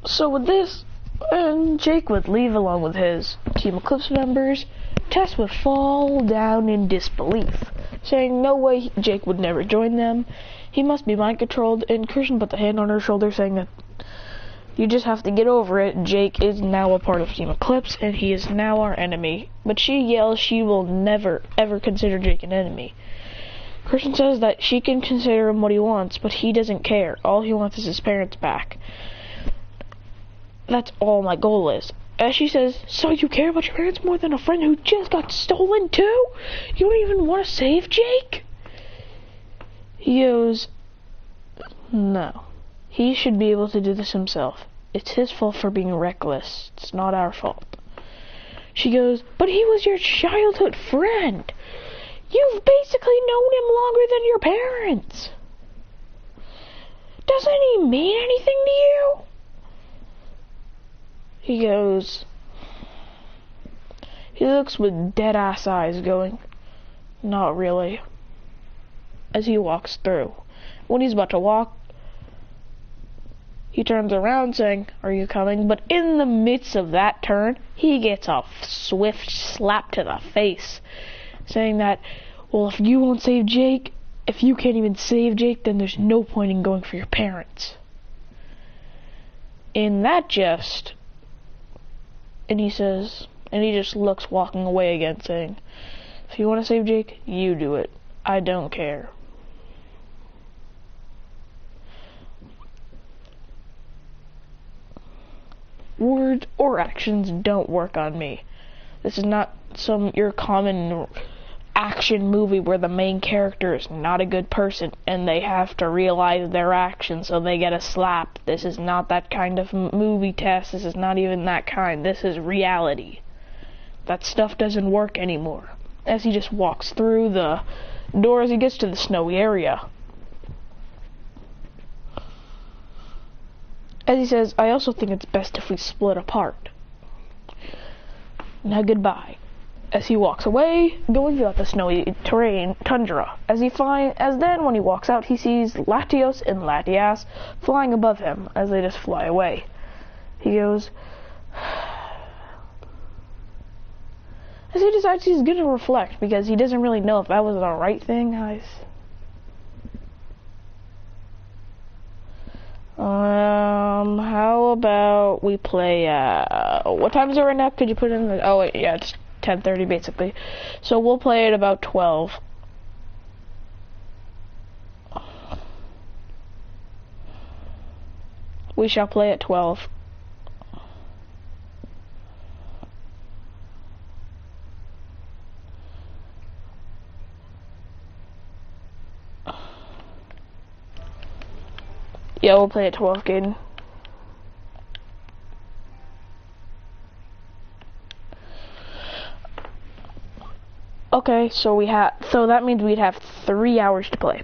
So with this, Jake would leave along with his Team Eclipse members. Tess would fall down in disbelief, saying no way Jake would never join them. He must be mind controlled, and Christian put the hand on her shoulder, saying that you just have to get over it. Jake is now a part of Team Eclipse, and he is now our enemy. But she yells she will never, ever consider Jake an enemy. Christian says that she can consider him what he wants, but he doesn't care. All he wants is his parents back. That's all my goal is. As she says, so you care about your parents more than a friend who just got stolen too? You don't even want to save Jake? He goes, no. He should be able to do this himself. It's his fault for being reckless. It's not our fault. She goes, but he was your childhood friend. You've basically known him longer than your parents. Doesn't he mean anything to you? He goes, he looks with dead-ass eyes going, not really, as he walks through. When he's about to walk, he turns around saying, are you coming? But in the midst of that turn, he gets a swift slap to the face, saying that, well, if you won't save Jake, if you can't even save Jake, then there's no point in going for your parents. In that jest, and he says, and he just looks walking away again, saying, if you want to save Jake, you do it. I don't care. Words or actions don't work on me. This is not your common action movie where the main character is not a good person and they have to realize their actions so they get a slap. This is not that kind of movie test. This is not even that kind. This is reality. That stuff doesn't work anymore. As he just walks through the door as he gets to the snowy area. As he says, I also think it's best if we split apart. Now goodbye. As he walks away, going throughout the snowy tundra. As then when he walks out, he sees Latios and Latias flying above him as they just fly away. He goes, as he decides he's going to reflect because he doesn't really know if that was the right thing, guys. How about we play, what time is it right now? Could you put in the, oh wait, yeah, it's 10:30 basically. So we'll play at about 12. We shall play at 12. Yeah, we'll play at 12, Gaiden. Okay, so that means we'd have 3 hours to play.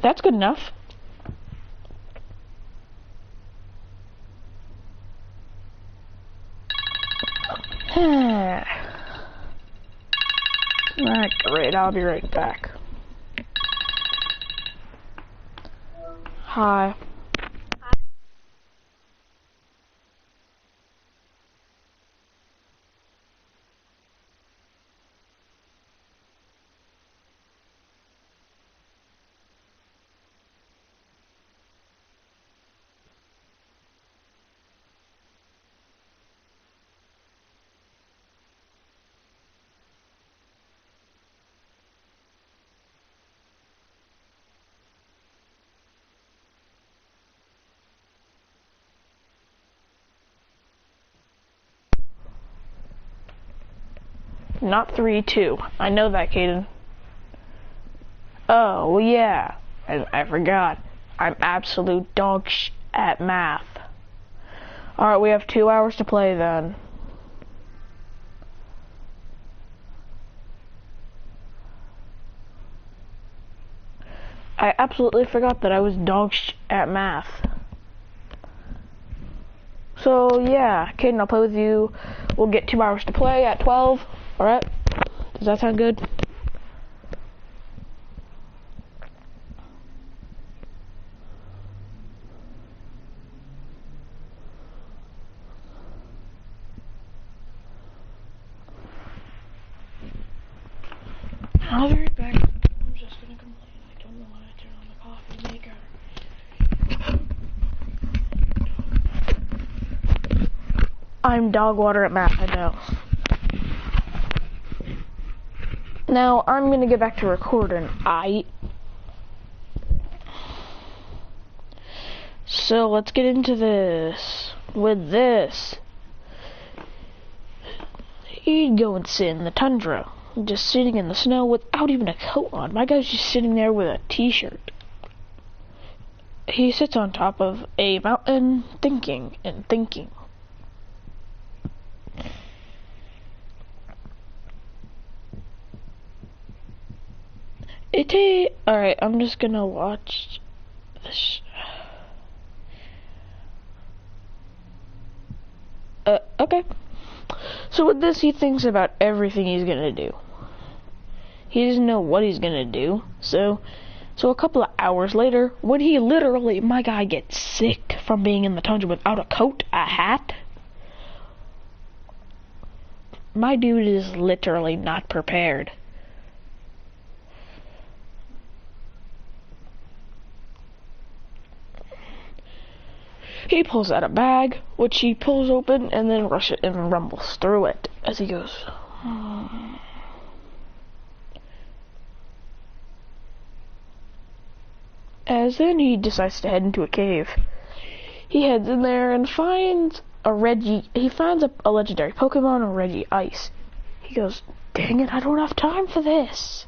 That's good enough. Alright, great, I'll be right back. Hi. Not 3-2. I know that, Caden. Oh, well, yeah. And I forgot. I'm absolute dog at math. Alright, we have 2 hours to play then. I absolutely forgot that I was dog at math. So, yeah, Caden, I'll play with you. We'll get 2 hours to play at 12. Alright? Does that sound good? I'll be right back. I'm just gonna complain. I don't know why I turned on the coffee maker. I'm dog water at math, I know. Now, I'm gonna get back to recording. So, let's get into this. With this. He'd go and sit in the tundra. Just sitting in the snow without even a coat on. My guy's just sitting there with a t-shirt. He sits on top of a mountain thinking and thinking. Alright, I'm just gonna watch this. Okay. So with this, he thinks about everything he's gonna do. He doesn't know what he's gonna do. So a couple of hours later, when he literally, my guy gets sick from being in the tundra without a coat, a hat. My dude is literally not prepared. He pulls out a bag, which he pulls open and then rushes and rumbles through it as he goes. As then he decides to head into a cave. He heads in there and finds a legendary Pokemon, a Reggie Ice. He goes, dang it, I don't have time for this.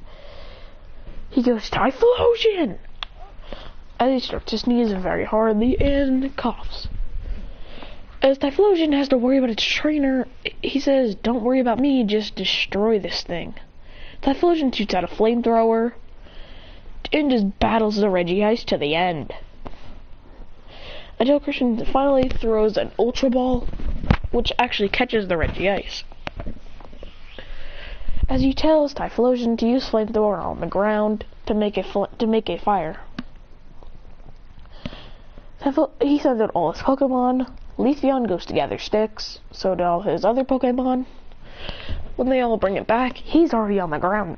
He goes, Typhlosion! As he starts to sneeze very hardly and coughs. As Typhlosion has to worry about its trainer, he says, don't worry about me, just destroy this thing. Typhlosion shoots out a flamethrower and just battles the Regice to the end. Until Christian finally throws an Ultra Ball, which actually catches the Regice. As he tells Typhlosion to use flamethrower on the ground to make a fire. He sends out all his Pokemon. Leafeon goes to gather sticks, so do all his other Pokemon. When they all bring it back, he's already on the ground.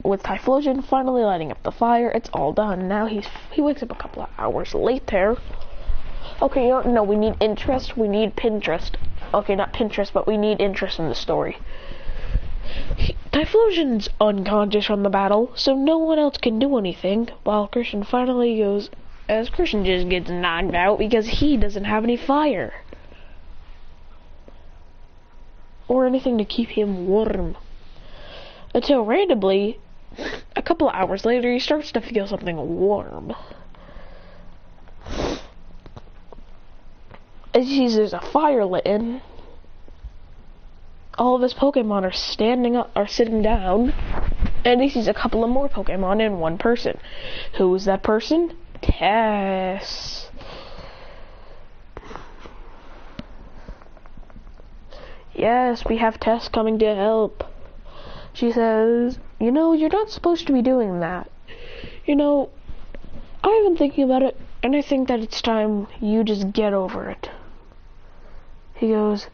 With Typhlosion finally lighting up the fire, it's all done. Now he wakes up a couple of hours later. Okay, no, we need interest. We need Pinterest. Okay, not Pinterest, but we need interest in the story. Typhlosion's unconscious from the battle, so no one else can do anything, while Christian finally goes, as Christian just gets knocked out because he doesn't have any fire. Or anything to keep him warm. Until randomly, a couple of hours later, he starts to feel something warm. As he sees there's a fire lit in, all of his Pokemon are sitting down, and he sees a couple of more Pokemon and one person. Who is that person? Tess. Yes, we have Tess coming to help. She says, you know, you're not supposed to be doing that. You know, I've been thinking about it, and I think that it's time you just get over it. He goes,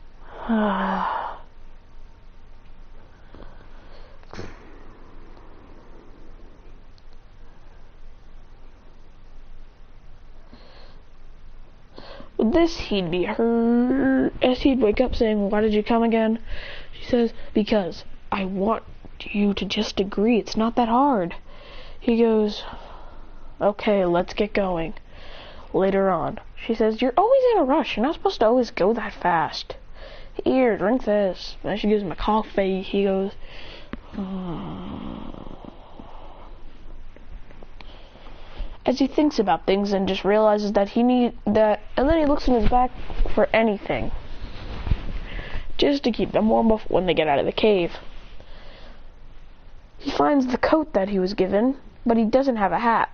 With this, he'd be hurt, as he'd wake up saying, why did you come again? She says, because I want you to just agree, it's not that hard. He goes, okay, let's get going. Later on, she says, you're always in a rush, you're not supposed to always go that fast. Here, drink this. And she gives him a coffee. He goes, as he thinks about things and just realizes that and then he looks in his back for anything, just to keep them warm when they get out of the cave. He finds the coat that he was given, but he doesn't have a hat.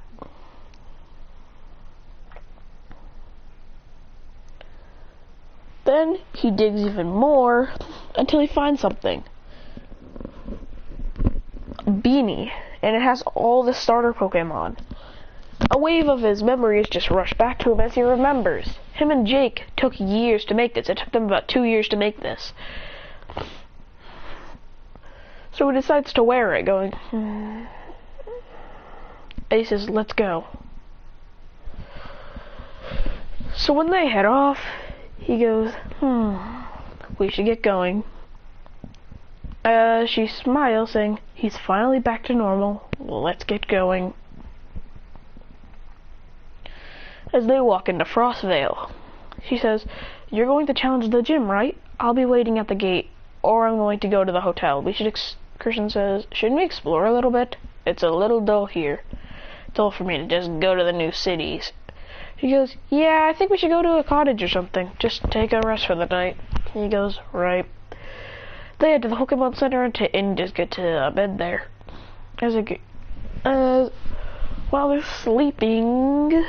Then he digs even more until he finds something. A beanie, and it has all the starter Pokemon. A wave of his memories just rushed back to him as he remembers. Him and Jake took years to make this. It took them about 2 years to make this. So he decides to wear it, going, And he says, let's go. So when they head off, he goes, we should get going. She smiles, saying, he's finally back to normal. Let's get going. As they walk into Frostvale, she says, you're going to challenge the gym, right? I'll be waiting at the gate, or I'm going to go to the hotel. Christian says, shouldn't we explore a little bit? It's a little dull here. Dull for me to just go to the new cities. He goes, yeah, I think we should go to a cottage or something. Just take a rest for the night. He goes, right. They head to the Pokemon Center and just get to bed there. While they're sleeping,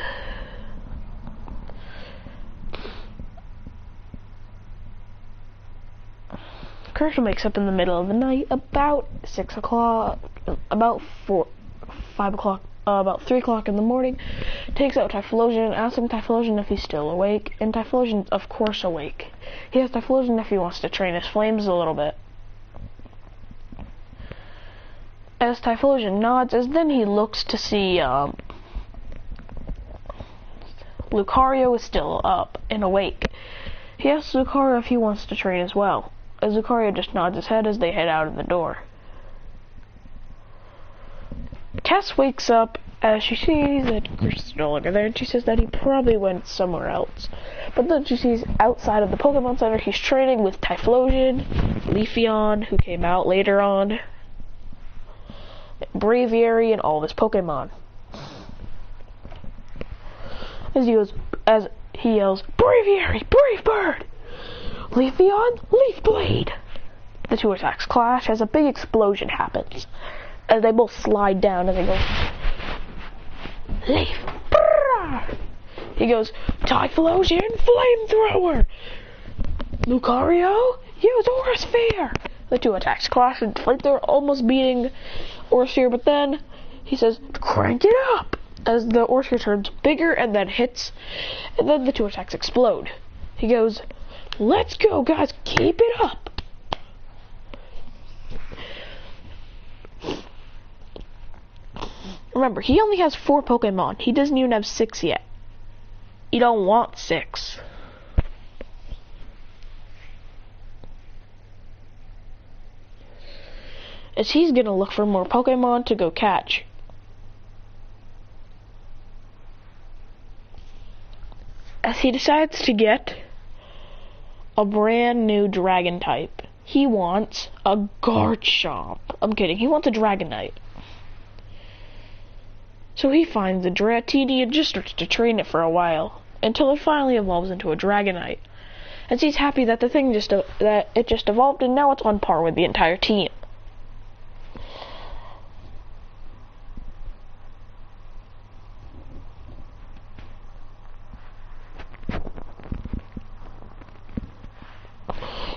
Kershaw wakes up in the middle of the night, about 6 o'clock, about 3 o'clock in the morning, takes out Typhlosion, asking Typhlosion if he's still awake, and Typhlosion's of course awake. He asks Typhlosion if he wants to train his flames a little bit. As Typhlosion nods, as then he looks to see Lucario is still up and awake. He asks Lucario if he wants to train as well, as Lucario just nods his head as they head out of the door. Tess wakes up as she sees that Chris's no longer there, and she says that he probably went somewhere else. But then she sees outside of the Pokemon Center, he's training with Typhlosion, Leafeon, who came out later on, Braviary, and all of his Pokemon. As he yells, Braviary, Brave Bird! Leafeon, Leaf Blade! The two attacks clash as a big explosion happens, as they both slide down as they go, Leaf! Brrr! He goes, Typhlosion, Flamethrower! Lucario, use Aura Sphere! The two attacks clash and Flamethrower almost beating Aura Sphere, but then he says, crank it up! As the Aura Sphere turns bigger and then hits, and then the two attacks explode. He goes, let's go guys, keep it up! Remember, he only has 4 Pokemon. He doesn't even have 6 yet. You don't want 6. As he's gonna look for more Pokemon to go catch. As he decides to get a brand new Dragon type. He wants a Garchomp. I'm kidding, he wants a Dragonite. So he finds a Dratini and just starts to train it for a while, until it finally evolves into a Dragonite. And he's happy that it just evolved, and now it's on par with the entire team.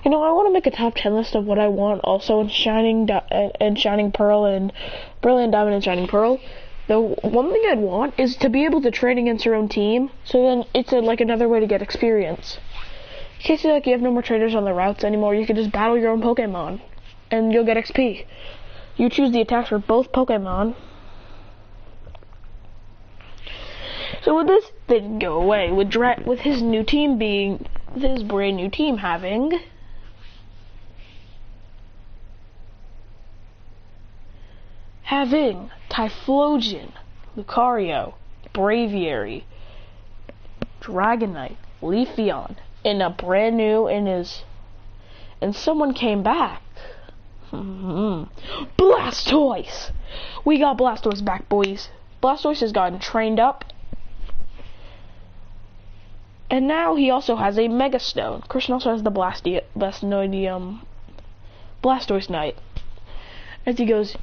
You know, I want to make a top 10 list of what I want also in Shining Pearl and Brilliant Diamond and Shining Pearl. The one thing I'd want is to be able to train against your own team, so then it's like another way to get experience. In case you have no more trainers on the routes anymore, you can just battle your own Pokemon, and you'll get XP. You choose the attacks for both Pokemon. So with this, they didn't go away. With his new team being, his brand new team having Typhlosion, Lucario, Braviary, Dragonite, Leafeon, and a brand new and someone came back. Blastoise! We got Blastoise back, boys. Blastoise has gotten trained up. And now he also has a Mega Stone. Christian also has the Blastoise Knight. As he goes,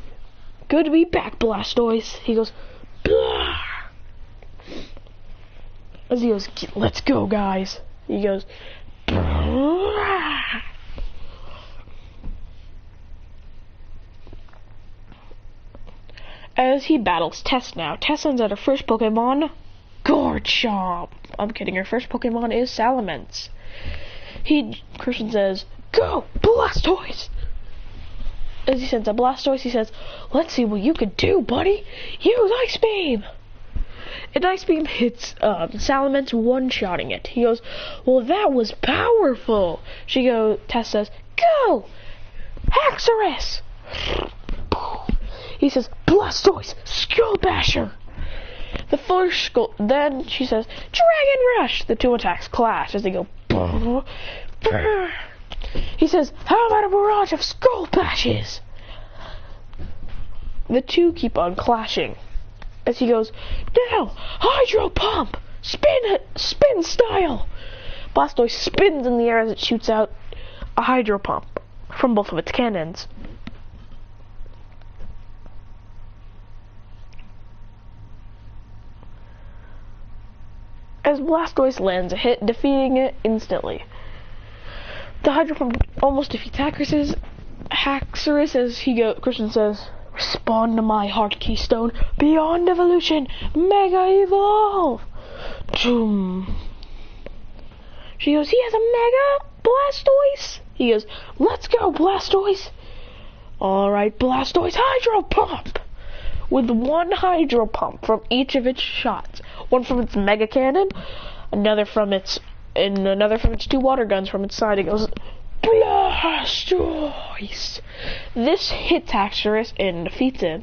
good to be back, Blastoise. He goes, blah. As he goes, let's go, guys. He goes, blah. As he battles Tess now. Tess sends out her first Pokemon, Garchomp. I'm kidding, her first Pokemon is Salamence. Christian says, go, Blastoise! as he sends a Blastoise, he says, let's see what you can do, buddy. Use Ice Beam. And Ice Beam hits Salamence, one-shotting it. He goes, well, that was powerful. Tess says, go! Haxorus! He says, Blastoise, Skull Basher! The first skull, then she says, Dragon Rush! The two attacks clash as they go, He says, how about a barrage of Skull Bashes? The two keep on clashing. As he goes, now, Hydro Pump! Spin style! Blastoise spins in the air as it shoots out a Hydro Pump from both of its cannons. As Blastoise lands a hit, defeating it instantly. The Hydro Pump almost defeats Haxorus as Christian says, respond to my heart keystone, beyond evolution, Mega Evolve! Doom. She goes, he has a Mega Blastoise? He goes, let's go, Blastoise! Alright, Blastoise, Hydro Pump! With one Hydro Pump from each of its shots. One from its Mega Cannon, another from its two water guns from its side. It goes, Blastoise! This hits Haxorus and defeats it.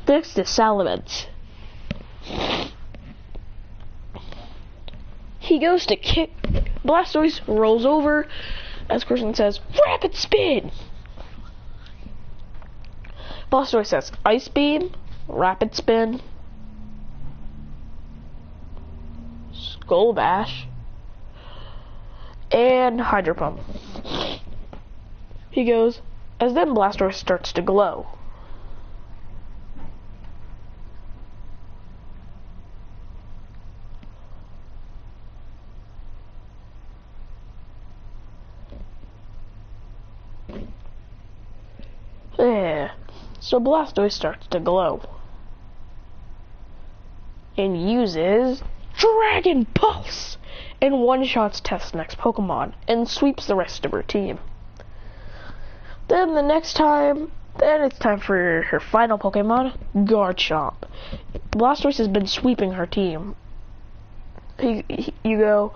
Next is Salamence. He goes to kick. Blastoise rolls over, as Christian says, Rapid Spin! Blastoise says, Ice Beam, Rapid Spin, Skull Bash, and Hydro Pump. He goes, as then Blastoise starts to glow. Yeah. So Blastoise starts to glow. And uses Dragon Pulse! And one-shots Tess' next Pokemon, and sweeps the rest of her team. Then it's time for her final Pokemon, Garchomp. Blastoise has been sweeping her team. He goes,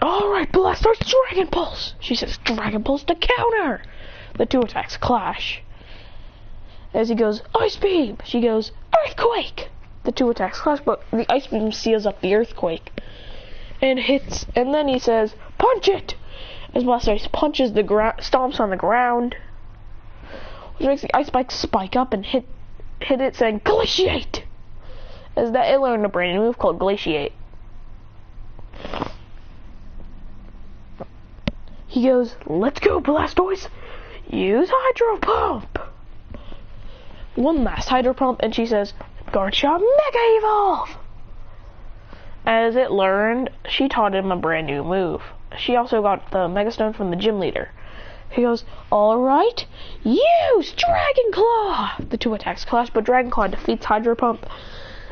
alright, Blastoise, Dragon Pulse! She says, Dragon Pulse to counter! The two attacks clash. As he goes, Ice Beam! She goes, Earthquake! The two attacks clash, but the Ice Beam seals up the Earthquake. And hits, and then he says, punch it! As Blastoise punches the ground, stomps on the ground. Which makes the Ice Spikes spike up and hit it, saying, Glaciate! As that, it learned a brand new move called Glaciate. He goes, let's go, Blastoise! Use Hydro Pump! One last Hydro Pump, and she says, Garchomp Mega Evolve! As it learned, she taught him a brand new move. She also got the Mega Stone from the gym leader. He goes, alright, use Dragon Claw! The two attacks clash, but Dragon Claw defeats Hydro Pump.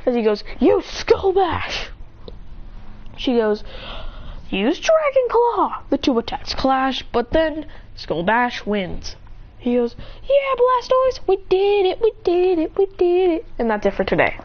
As he goes, use Skull Bash! She goes, use Dragon Claw! The two attacks clash, but then Skull Bash wins. He goes, yeah, Blastoise, we did it, we did it, we did it. And that's it for today.